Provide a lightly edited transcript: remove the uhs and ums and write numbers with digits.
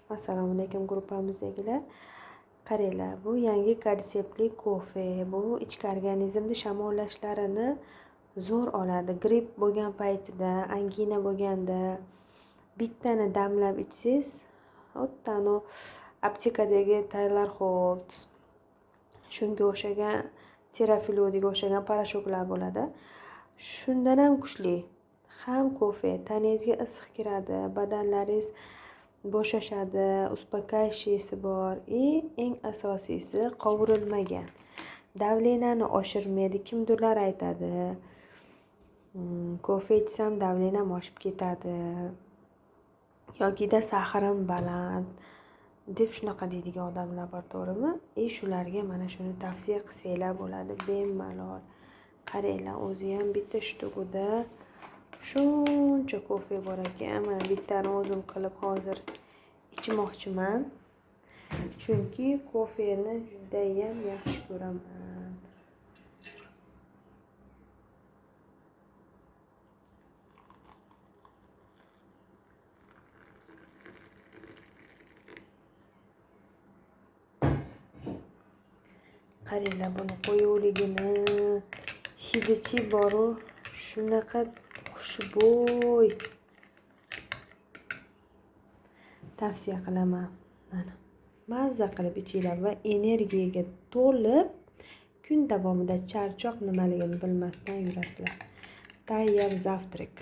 Assalomu alaykum gruppamizdagilar. Qaranglar, bu yangi konseptli kofe. Bu ichki organizmni shamollashlarini zo'r oladi. Gripp bo'lgan paytida, angina bo'lganda bittani damlab ichsangiz, o'ttani aptekadagi Tylenol, shunga o'xshagan Terafilodiga o'xshagan parashoklar bo'ladi. Shundan ham kuchli. Ham kofe tanangizga issiq kiradi, badanlaringiz bo'shashadi, uspokayishisi bor. Eng asosiysi qovurilmagan. Davleniyani oshirmaydi. Kimdirlar aytadi, kofe ichsam davleniyam oshib ketadi yokida saharim baland deb shunaqa deydigan odamlar bor, to'g'rimi? Shularga mana shuni tavsiya qilsanglar bo'ladi, bemalol. Qaranglar, o'zi ham bitta shtuguda shuncha kofe bor ekan. Mana bittani o'zim qilib hozir ichmoqchiman. Chunki kofeni juda ham yaxshi ko'raman. Qaranglar, buni qo'yuvligini, hidichi boru, shunaqa xushbo'y. Tavsiya qilaman. Mana mazza qilib ichinglar va energiyaga to'lib kun davomida charchoq nimaligini bilmasdan yurasizlar. Tayyor zavtrak.